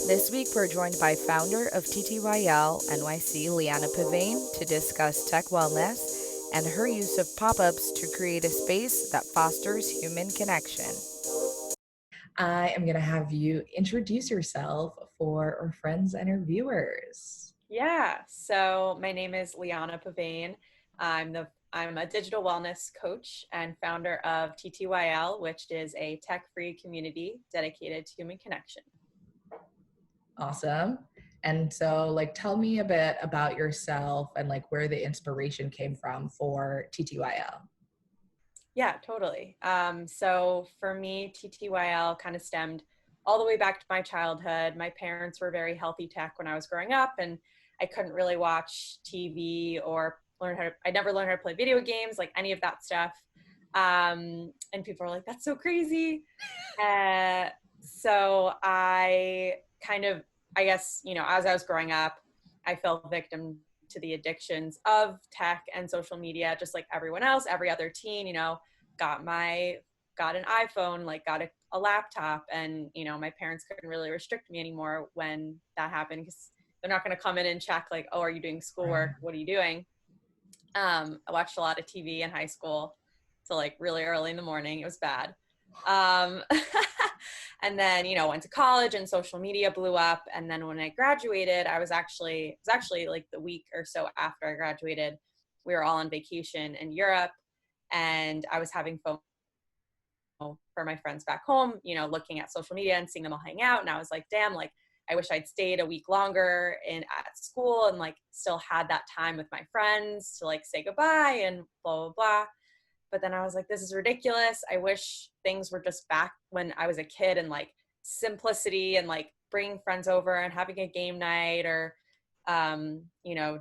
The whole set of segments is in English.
This week, we're joined by founder of TTYL NYC, Liana Pavane, to discuss tech wellness and her use of pop ups to create a space that fosters human connection. I am going to have you introduce yourself for our friends and our viewers. So my name is Liana Pavane. I'm a digital wellness coach and founder of TTYL, which is a tech-free community dedicated to human connection. Awesome. And so, tell me a bit about yourself and where the inspiration came from for TTYL. Yeah, totally. So for me, TTYL kind of stemmed all the way back to my childhood. My parents were very healthy tech when I was growing up, and I couldn't really watch TV or I never learned how to play video games, like any of that stuff. And people are like, that's so crazy. So I kind of, I guess, as I was growing up, I fell victim to the addictions of tech and social media, just like everyone else. Every other teen, got got an iPhone, like got a laptop, and my parents couldn't really restrict me anymore when that happened, because they're not going to come in and check like, oh, are you doing schoolwork? What are you doing? I watched a lot of TV in high school till like really early in the morning. It was bad. Um, and then, went to college and social media blew up. And then when I graduated, it was actually like the week or so after I graduated, we were all on vacation in Europe, and I was having FOMO for my friends back home, looking at social media and seeing them all hang out. And I was like, damn, like, I wish I'd stayed a week longer at school and like still had that time with my friends to like say goodbye and blah, blah, blah. But then I was like, this is ridiculous. I wish things were just back when I was a kid, and like simplicity and like bringing friends over and having a game night, or,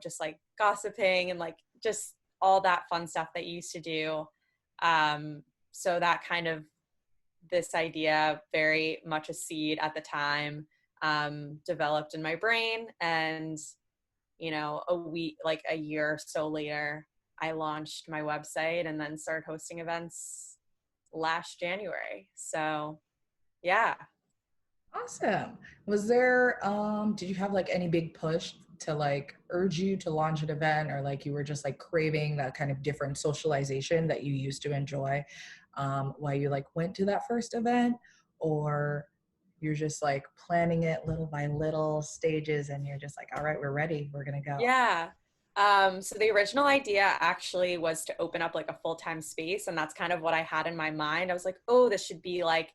just like gossiping and like just all that fun stuff that you used to do. So that kind of, this idea, very much a seed at the time, developed in my brain. And, a year or so later, I launched my website and then started hosting events last January. So yeah. Awesome. Was there, did you have any big push to urge you to launch an event, or you were just craving that kind of different socialization that you used to enjoy while you went to that first event? Or you're just planning it little by little stages and you're just all right, we're ready, we're gonna go. Yeah. So the original idea actually was to open up like a full-time space. And that's kind of what I had in my mind. I was like, oh, this should be like,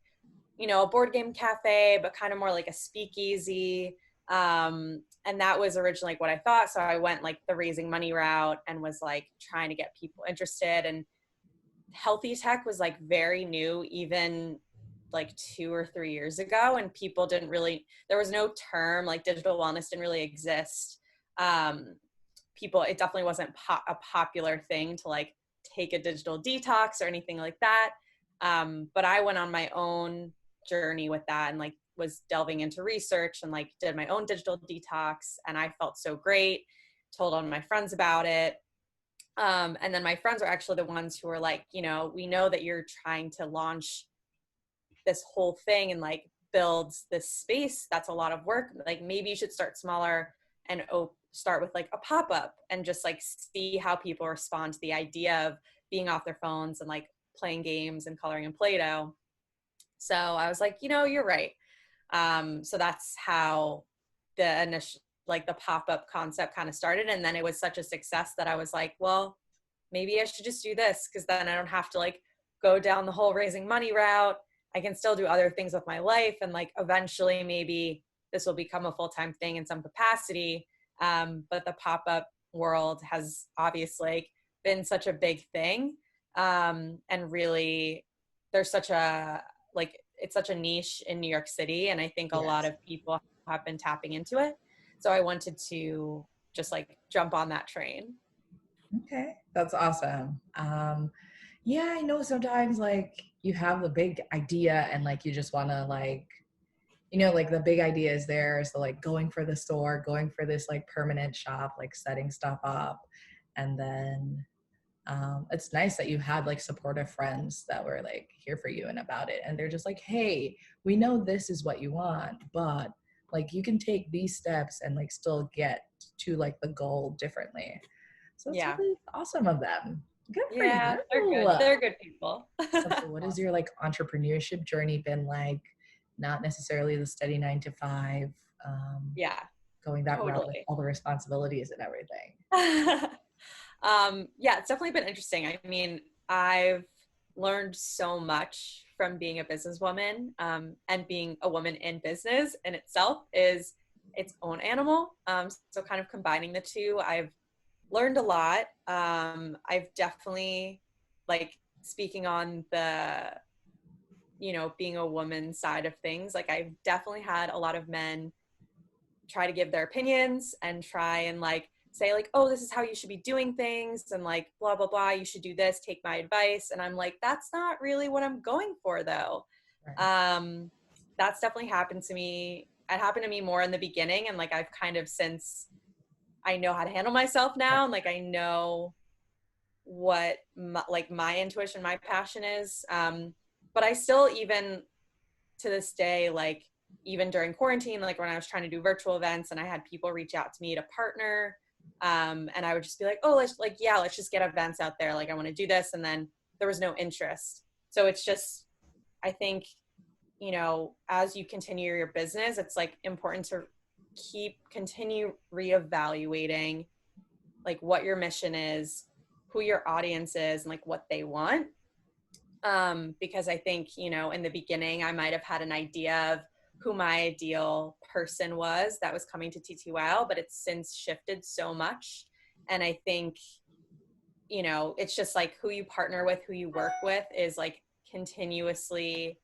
a board game cafe, but kind of more like a speakeasy. And that was originally like what I thought. So I went like the raising money route and was like trying to get people interested. And healthy tech was like very new, even like 2 or 3 years ago. And people didn't really, there was no term, like digital wellness didn't really exist. It definitely wasn't a popular thing to like take a digital detox or anything like that. But I went on my own journey with that, and like was delving into research and like did my own digital detox, and I felt so great, told all my friends about it. And then my friends were actually the ones who were like, we know that you're trying to launch this whole thing and like build this space. That's a lot of work. Like maybe you should start smaller and start with like a pop-up and just like see how people respond to the idea of being off their phones and like playing games and coloring in Play-Doh. So I was like, you're right. So that's how the initial, like the pop-up concept kind of started. And then it was such a success that I was like, well, maybe I should just do this, because then I don't have to like go down the whole raising money route. I can still do other things with my life. And like, eventually maybe this will become a full-time thing in some capacity. But the pop-up world has obviously been such a big thing. And really there's such a, like, it's such a niche in New York City. And I think a lot Yes. of people have been tapping into it. So I wanted to just like jump on that train. Okay, that's awesome. Yeah, I know sometimes you have the big idea and you just want to the big idea is there, so going for the store, going for this permanent shop, setting stuff up. And then it's nice that you had supportive friends that were here for you and about it, and they're just like, hey, we know this is what you want, but Like you can take these steps and like still get to like the goal differently. So it's Yeah. really awesome of them. Good for Yeah, you. they're good. They're good people. So what has your like entrepreneurship journey been like? Not necessarily the steady 9 to 5, Yeah, going that route with totally. all the responsibilities and everything. Yeah, it's definitely been interesting. I mean, I've learned so much from being a businesswoman, and being a woman in business in itself is its own animal. So kind of combining the two, I've learned a lot. I've definitely, like, speaking on the, being a woman side of things, like I've definitely had a lot of men try to give their opinions and try and like say like, oh, this is how you should be doing things, and like blah blah blah, you should do this, take my advice. And I'm like, that's not really what I'm going for though. Right. That's definitely happened to me. It happened to me more in the beginning, and like I've kind of, since I know how to handle myself Right. now, and like I know what my intuition, my passion is. But I still, even to this day, like even during quarantine, like when I was trying to do virtual events and I had people reach out to me to partner, and I would just be like, oh, let's just get events out there. Like I want to do this. And then there was no interest. So it's just, I think, as you continue your business, it's like important to continue reevaluating like what your mission is, who your audience is, and like what they want. Because I think, in the beginning, I might have had an idea of who my ideal person was that was coming to TTYL, but it's since shifted so much. And I think, it's just like who you partner with, who you work with is like continuously,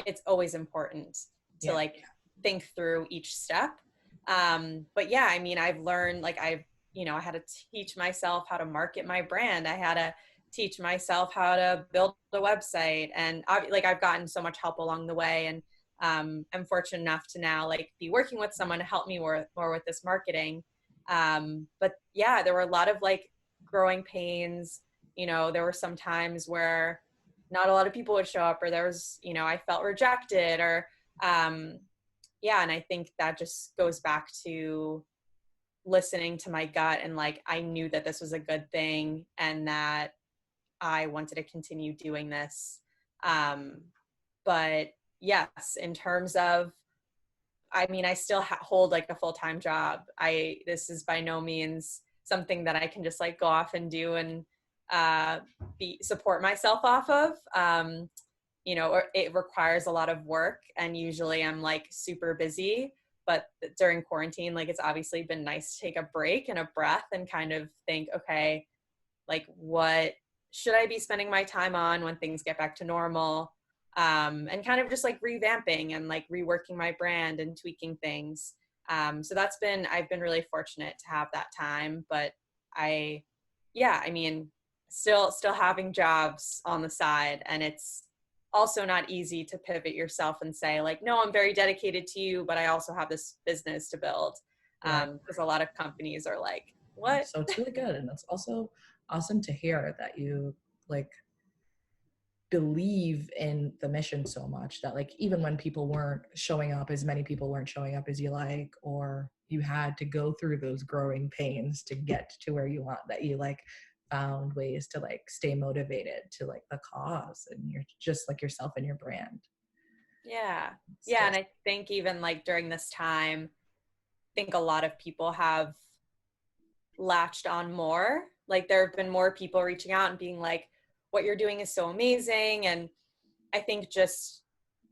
it's always important to Yeah. like think through each step. But yeah, I mean, I've learned, like I had to teach myself how to market my brand. I had to teach myself how to build a website, and I've gotten so much help along the way. And I'm fortunate enough to now like be working with someone to help me more with this marketing. But yeah, there were a lot of like growing pains. There were some times where not a lot of people would show up, or there was, I felt rejected, or yeah. And I think that just goes back to listening to my gut, and like I knew that this was a good thing and that I wanted to continue doing this. But yes, in terms of, I mean, I still hold like a full-time job. This is by no means something that I can just like go off and do and support myself off of. Or it requires a lot of work, and usually I'm like super busy. But during quarantine, like it's obviously been nice to take a break and a breath and kind of think, okay, like what should I be spending my time on when things get back to normal? And kind of just like revamping and like reworking my brand and tweaking things. So I've been really fortunate to have that time. But I mean, still having jobs on the side, and it's also not easy to pivot yourself and say like, no, I'm very dedicated to you, but I also have this business to build. Right. Because a lot of companies are like, what? So it's really good, and it's also awesome to hear that you like believe in the mission so much that like even when people weren't showing up, as many people weren't showing up as you like, or you had to go through those growing pains to get to where you want, that you like found ways to like stay motivated to like the cause, and you're just like yourself and your brand. Yeah. Yeah. Still. And I think even like during this time, I think a lot of people have latched on more. Like there have been more people reaching out and being like, what you're doing is so amazing. And I think, just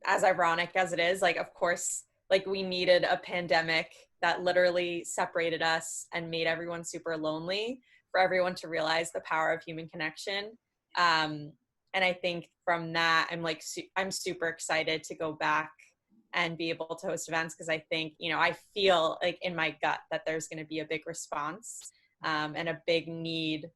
as ironic as it is, like, of course, like we needed a pandemic that literally separated us and made everyone super lonely for everyone to realize the power of human connection. And I think from that, I'm like, I'm super excited to go back and be able to host events, because I think, I feel like in my gut that there's going to be a big response, and a big need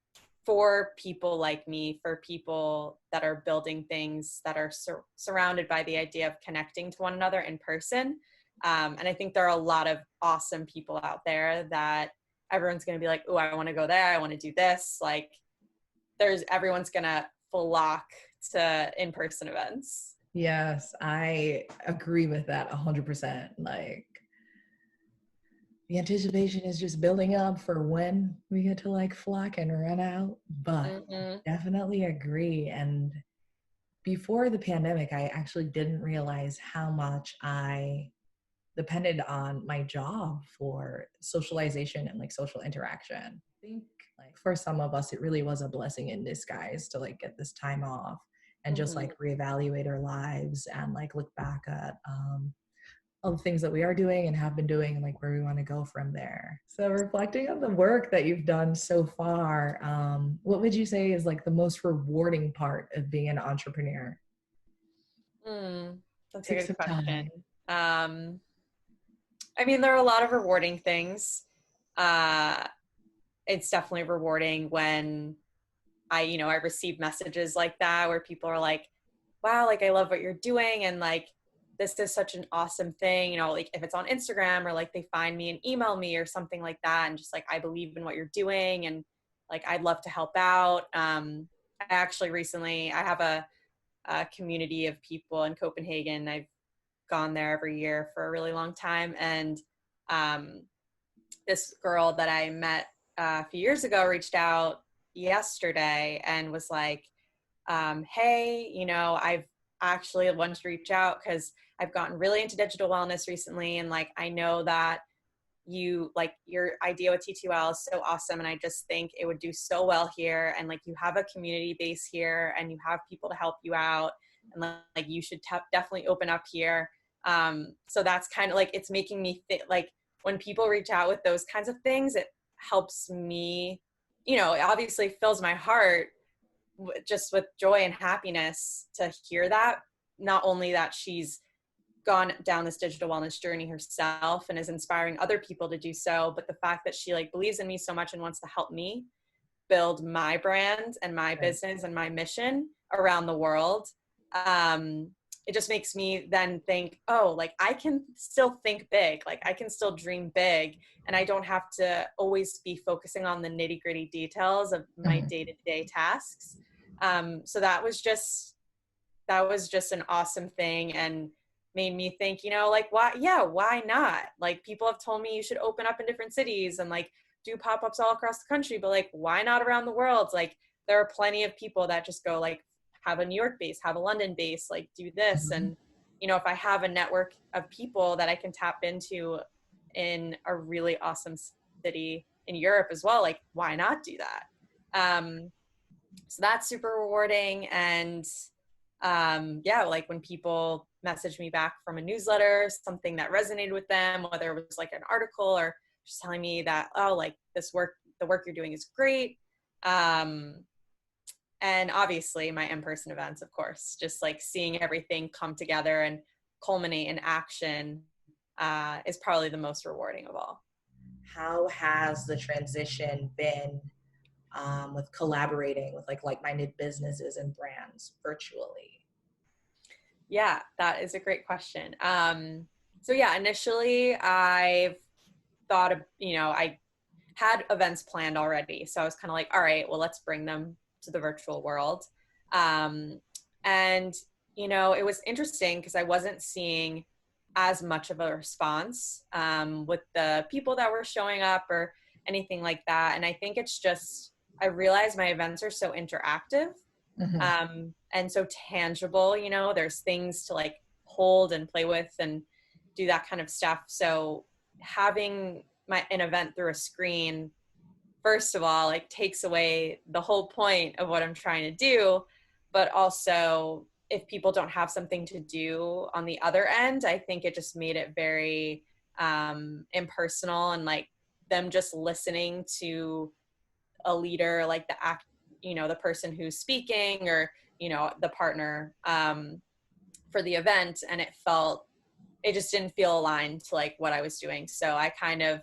for people like me, for people that are building things that are surrounded by the idea of connecting to one another in person. And I think there are a lot of awesome people out there that everyone's going to be like, oh, I want to go there, I want to do this. Like everyone's going to flock to in-person events. Yes, I agree with that 100%. Like The anticipation is just building up for when we get to like flock and run out. But Mm-hmm. definitely agree. And before the pandemic, I actually didn't realize how much I depended on my job for socialization and like social interaction. I think like for some of us, it really was a blessing in disguise to like get this time off and just Mm-hmm. like reevaluate our lives and like look back at all the things that we are doing and have been doing and like where we want to go from there. So reflecting on the work that you've done so far, what would you say is like the most rewarding part of being an entrepreneur? That's a Take good some question. time. Um, I mean, there are a lot of rewarding things. Uh, it's definitely rewarding when I receive messages like that where people are like, wow, like I love what you're doing. And like, this is such an awesome thing, like if it's on Instagram or like they find me and email me or something like that. And just like, I believe in what you're doing. And like, I'd love to help out. I actually recently, I have a community of people in Copenhagen. I've gone there every year for a really long time. And um, this girl that I met a few years ago reached out yesterday and was like, hey, I've actually wanted to reach out because I've gotten really into digital wellness recently. And like, I know that you like your idea with TTL is so awesome. And I just think it would do so well here. And like, you have a community base here and you have people to help you out. And like, you should definitely open up here. So that's kind of like, it's making me think like when people reach out with those kinds of things, it helps me, it obviously fills my heart just with joy and happiness to hear that. Not only that she's gone down this digital wellness journey herself and is inspiring other people to do so, but the fact that she like believes in me so much and wants to help me build my brand and my Right. business and my mission around the world. It just makes me then think, oh, like I can still think big, like I can still dream big, and I don't have to always be focusing on the nitty gritty details of my Mhm. day-to-day tasks. So that was just an awesome thing and made me think, like why not? Like people have told me you should open up in different cities and like do pop-ups all across the country, but like why not around the world? Like there are plenty of people that just go like have a New York base, have a London base, like do this. Mhm. And if I have a network of people that I can tap into in a really awesome city in Europe as well, like why not do that? So that's super rewarding. And yeah, like when people message me back from a newsletter, something that resonated with them, whether it was like an article or just telling me that, oh, like the work you're doing is great. Um, and obviously my in-person events, of course, just like seeing everything come together and culminate in action is probably the most rewarding of all. How has the transition been with collaborating with like-minded businesses and brands virtually? Yeah, that is a great question. So yeah, initially I've thought of, I had events planned already. So I was kind of like, all right, well, let's bring them to the virtual world. Um, and, it was interesting because I wasn't seeing as much of a response with the people that were showing up or anything like that. And I think it's just, I realized my events are so interactive Mhm. and so tangible. There's things to like hold and play with and do that kind of stuff. So having an event through a screen, first of all, like takes away the whole point of what I'm trying to do. But also, if people don't have something to do on the other end, I think it just made it very impersonal, and like them just listening to a leader, like the person who's speaking, or the partner for the event, and it just didn't feel aligned to like what I was doing. So I kind of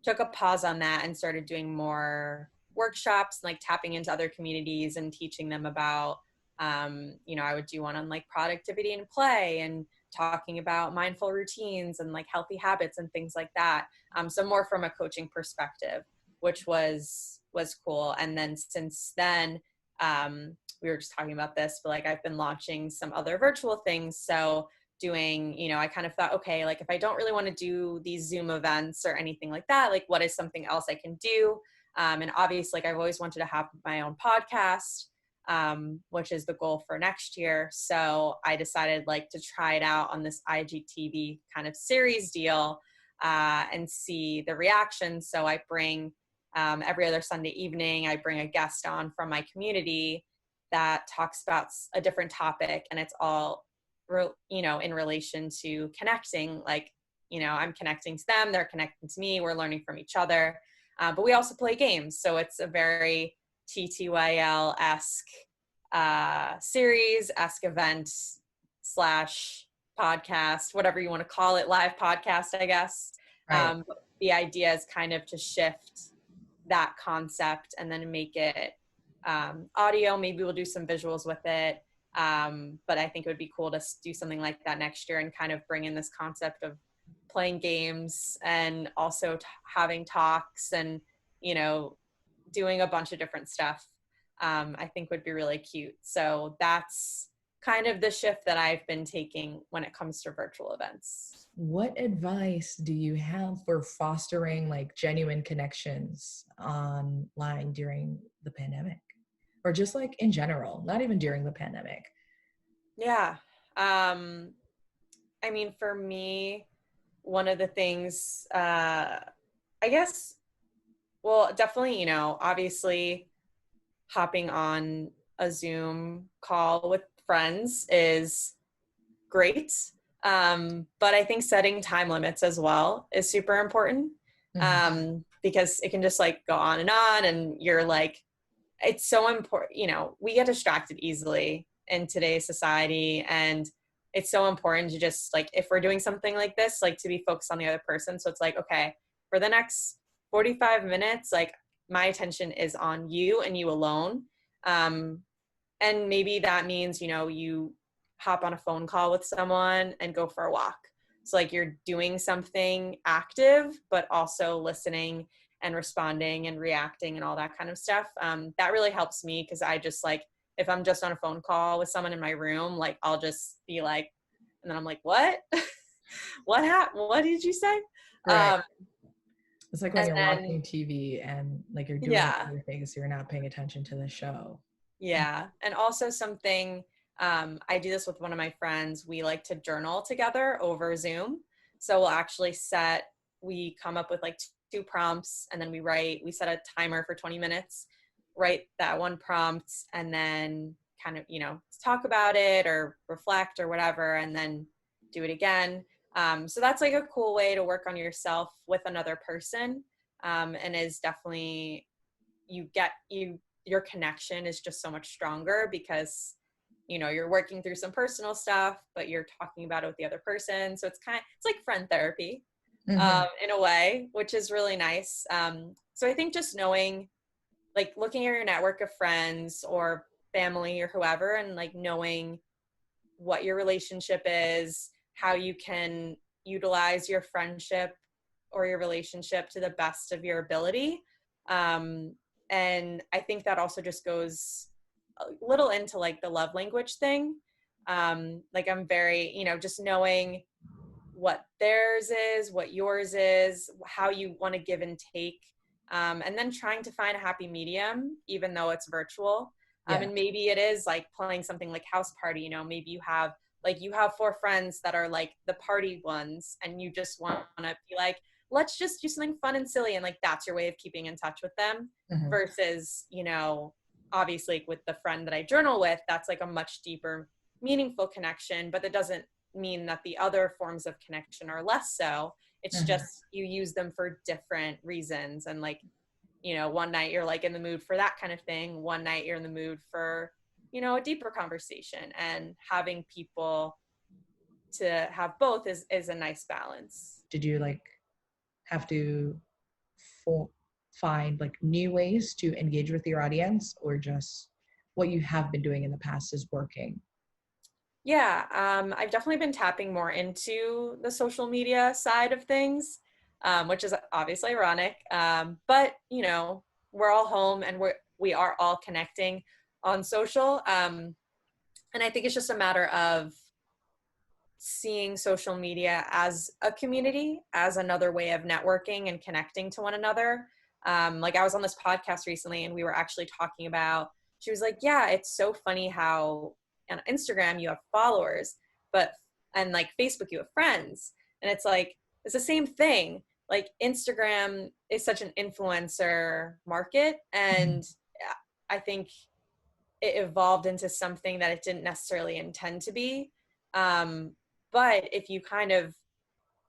took a pause on that and started doing more workshops, like tapping into other communities and teaching them about I would do one on like productivity and play and talking about mindful routines and like healthy habits and things like that. So more from a coaching perspective, which was cool. And then since then, we were just talking about this, but like I've been launching some other virtual things. So doing, I kind of thought, okay, like if I don't really want to do these Zoom events or anything like that, like what is something else I can do? And obviously, like I've always wanted to have my own podcast, which is the goal for next year. So I decided like to try it out on this IGTV kind of series deal, and see the reaction. So I bring, every other Sunday evening, I bring a guest on from my community that talks about a different topic, and it's all, in relation to connecting. Like, I'm connecting to them, they're connecting to me, we're learning from each other. But we also play games. So it's a very TTYL-esque series, esque event slash podcast, whatever you want to call it, live podcast, I guess. Right. But the idea is kind of to shift that concept and then make it audio. Maybe we'll do some visuals with it. But I think it would be cool to do something like that next year and kind of bring in this concept of playing games and also having talks and, doing a bunch of different stuff. I think would be really cute. So that's kind of the shift that I've been taking when it comes to virtual events. What advice do you have for fostering like genuine connections online during the pandemic? Or just like in general, not even during the pandemic? Yeah. I mean, for me, one of the things, I guess, well, definitely, obviously hopping on a Zoom call with friends is great. But I think setting time limits as well is super important, because it can just like go on and you're like, it's so important, we get distracted easily in today's society, and it's so important to just like, if we're doing something like this, like to be focused on the other person. So it's like, okay, for the next 45 minutes, like my attention is on you and you alone. And maybe that means, you hop on a phone call with someone and go for a walk. So like you're doing something active, but also listening and responding and reacting and all that kind of stuff. That really helps me, because I just like, if I'm just on a phone call with someone in my room, like I'll just be like, and then I'm like, what? What happened? What did you say? Right. It's like when you're then, watching TV and like you're doing yeah. other things, so you're not paying attention to the show. Yeah. And also something, I do this with one of my friends. We like to journal together over Zoom. So we'll actually we come up with like two prompts, and then we set a timer for 20 minutes, write that one prompt, and then kind of, talk about it or reflect or whatever, and then do it again. So that's like a cool way to work on yourself with another person. And is definitely, your connection is just so much stronger, because you're working through some personal stuff, but you're talking about it with the other person. So it's like friend therapy, in a way, which is really nice. So I think just knowing, like looking at your network of friends or family or whoever, and like knowing what your relationship is, how you can utilize your friendship or your relationship to the best of your ability. And I think that also just goes a little into like the love language thing. Like I'm very, just knowing what theirs is, what yours is, how you want to give and take. And then trying to find a happy medium, even though it's virtual. And maybe it is like playing something like House Party, maybe you have 4 friends that are like the party ones, and you just want to be like, let's just do something fun and silly. And like, that's your way of keeping in touch with them, versus, obviously with the friend that I journal with, that's like a much deeper, meaningful connection, but that doesn't mean that the other forms of connection are less so. It's just, you use them for different reasons. And like, one night you're like in the mood for that kind of thing. One night you're in the mood for, a deeper conversation, and having people to have both is a nice balance. Did you like have to find like new ways to engage with your audience, or just what you have been doing in the past is working? Yeah, I've definitely been tapping more into the social media side of things, which is obviously ironic. But we're all home, and we are all connecting on social. And I think it's just a matter of seeing social media as a community, as another way of networking and connecting to one another. Like I was on this podcast recently and we were actually talking about, she was like, yeah, it's so funny how on Instagram you have followers, and like Facebook you have friends. And it's like, it's the same thing. Like Instagram is such an influencer market. And I think it evolved into something that it didn't necessarily intend to be. But if you kind of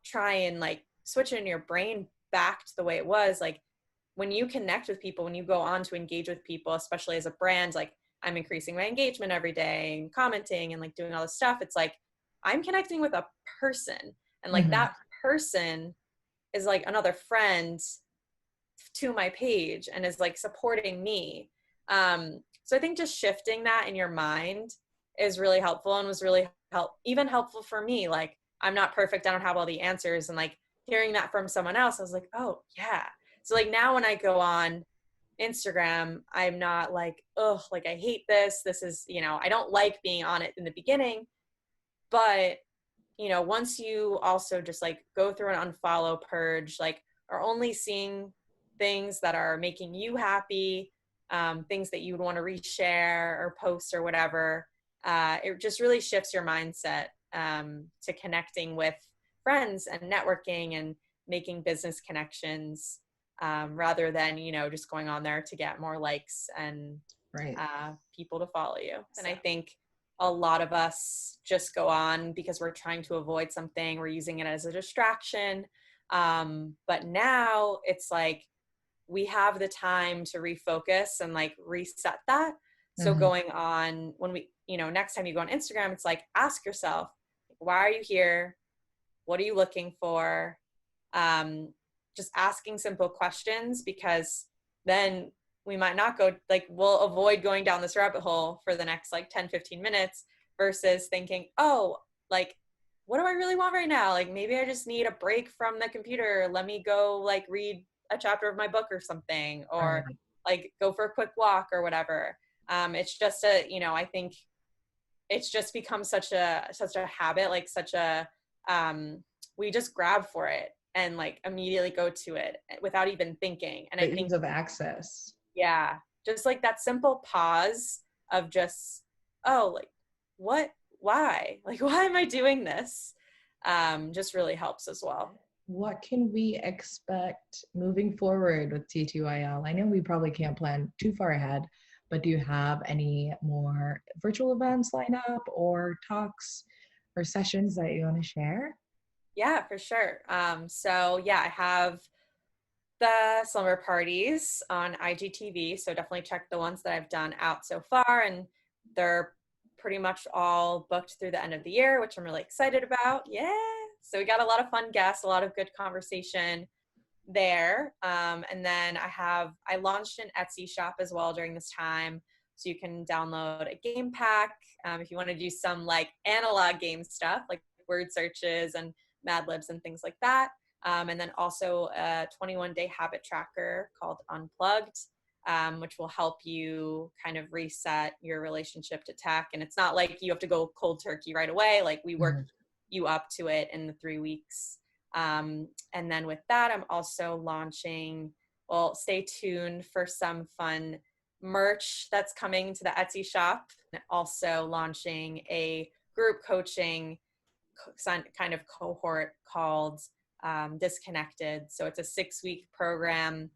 try and like switch it in your brain back to the way it was, like when you connect with people, when you go on to engage with people, especially as a brand, like I'm increasing my engagement every day and commenting and like doing all this stuff. It's like, I'm connecting with a person, and like that person is like another friend to my page and is like supporting me. So I think just shifting that in your mind is really helpful, and was really helpful for me. Like I'm not perfect. I don't have all the answers. And like hearing that from someone else, I was like, oh yeah. So like now when I go on Instagram, I'm not like, oh, like I hate this. This is, I don't like being on it in the beginning, but once you also just like go through an unfollow purge, like are only seeing things that are making you happy, things that you would want to reshare or post or whatever, it just really shifts your mindset to connecting with friends and networking and making business connections, rather than, just going on there to get more likes and people to follow you. And I think a lot of us just go on because we're trying to avoid something. We're using it as a distraction. But now it's like we have the time to refocus and like reset that. So going on when we, next time you go on Instagram, it's like, ask yourself, why are you here? What are you looking for? Just asking simple questions, because then we might not go, like we'll avoid going down this rabbit hole for the next like 10-15 minutes versus thinking, oh, like, what do I really want right now? Like maybe I just need a break from the computer. Let me go like read a chapter of my book or something, or like go for a quick walk or whatever. It's just I think it's just become such a habit, like such a, we just grab for it and like immediately go to it without even thinking. And I think ease of access. Yeah. Just like that simple pause of just, oh, like why? Like, why am I doing this? Just really helps as well. What can we expect moving forward with TTYL? I know we probably can't plan too far ahead, but do you have any more virtual events lined up or talks or sessions that you want to share? Yeah, for sure. So yeah, I have the slumber parties on IGTV. So definitely check the ones that I've done out so far. And they're pretty much all booked through the end of the year, which I'm really excited about. Yeah. So we got a lot of fun guests, a lot of good conversation there. And then I launched an Etsy shop as well during this time. So you can download a game pack if you want to do some like analog game stuff, like word searches and Mad Libs and things like that. And then also a 21-day habit tracker called Unplugged, which will help you kind of reset your relationship to tech. And it's not like you have to go cold turkey right away. Like we work you up to it in the 3 weeks. And then with that, I'm also launching, well, stay tuned for some fun merch that's coming to the Etsy shop. And also launching a group coaching kind of cohort called Disconnected. So it's a 6-week program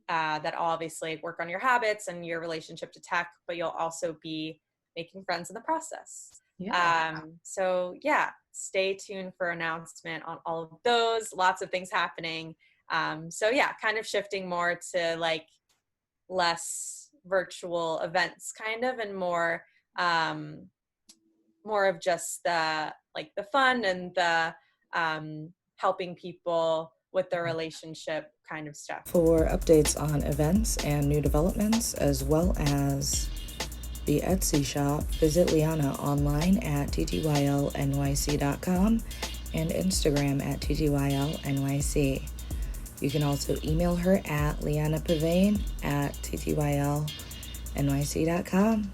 that obviously work on your habits and your relationship to tech, but you'll also be making friends in the process. So yeah, stay tuned for announcement on all of those. Lots of things happening. So yeah, kind of shifting more to like less virtual events kind of, and more of just the fun and the helping people with their relationship kind of stuff. For updates on events and new developments, as well as the Etsy shop, visit Liana online at ttylnyc.com and Instagram at ttylnyc. You can also email her at lianapavane@ttylnyc.com.